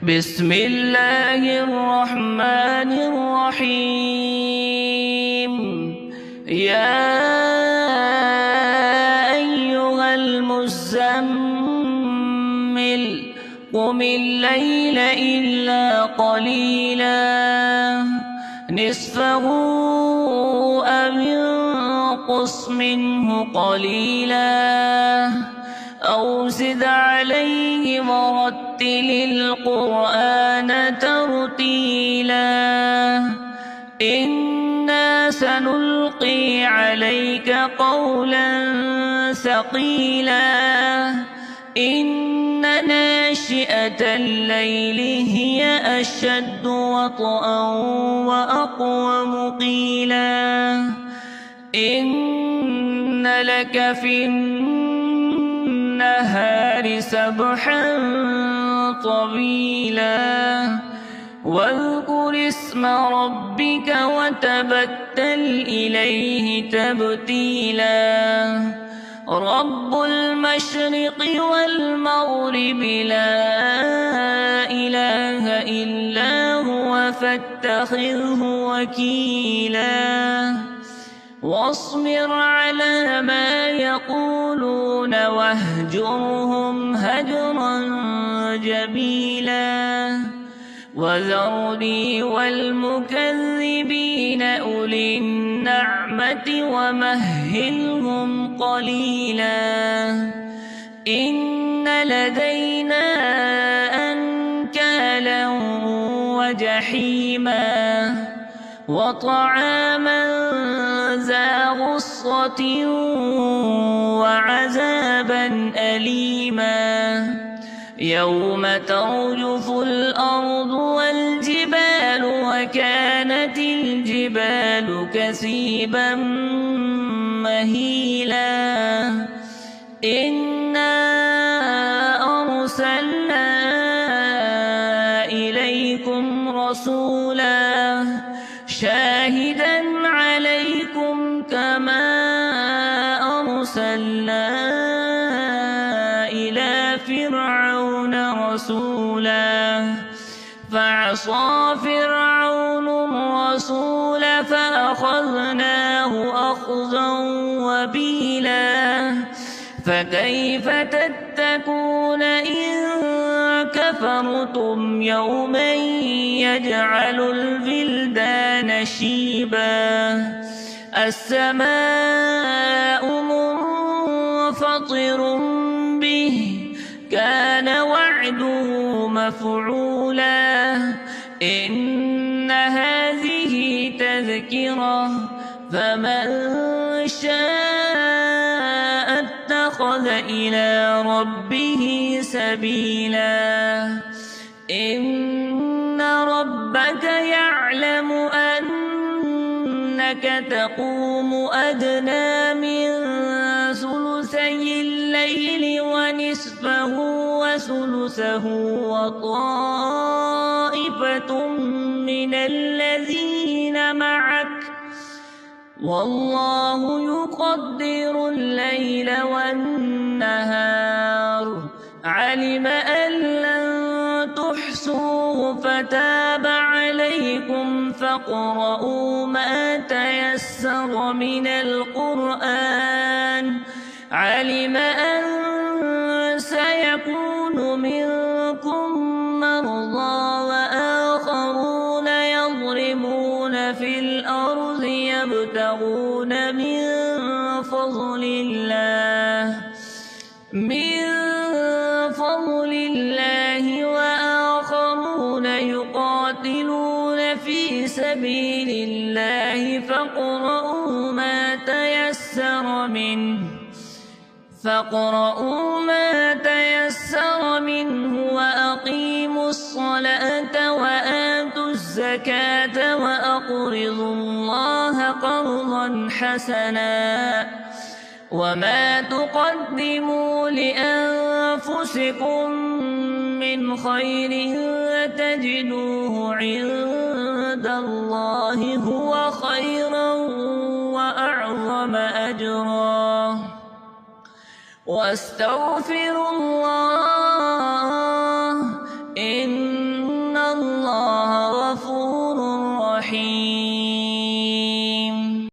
بسم الله الرحمن الرحيم. يا أيها المزمل قم الليل إلا قليلا نصفه أو انقص منه قليلا أو زد عليه ورتل القرآن ترتيلا إنا سنلقي عليك قولا ثقيلا إن ناشئة الليل هي أشد وطئا وأقوم قيلا إن لك في النهار سبحا طويلا واذكر اسم ربك وتبتل إليه تبتيلا رب المشرق والمغرب لا إله إلا هو فاتخذه وكيلا واصبر على ما يقولون واهجرهم هجرا جميلا وذرني والمكذبين أولي النعمة ومهلهم قليلا إن لدينا أنكالا وجحيما وطعاما ذا غصة وعذابا أليما يوم ترجف الأرض والجبال وكانت الجبال كثيبا مهيلا إنا أرسلنا إليكم رسولا شاهدا عليكم كما أرسلنا إلى فرعون رسولا فعصى فرعون الرسول فأخذناه أخذا وبيلا فكيف تتقون إن كفرتم يوما يجعل الولدان شيبا السماء منفطر به كان وعده مفعولا إن هذه تذكرة فمن شاء اتخذ إلى ربه سبيلا إن ربك يعلم أنك تقوم أدنى من ثلثي الليل ونصفه وثلثه وطائفة من الذين معك والله يقدر الليل والنهار علم أن لن تحصوه فتاب عليكم فاقرؤوا ما تيسر من القرآن علم أن سيكون منكم مرضى وآخرون يضربون في الأرض يبتغون من فضل الله وآخرون يقاتلون في سبيل الله فاقرؤوا ما تيسر منه وأقيموا الصلاة وآتوا الزكاة وأقرضوا الله قرضا حسنا وما تقدموا لأنفسكم من خير تجدوه عند الله هو خيرا وأعظم أجرا واستغفروا الله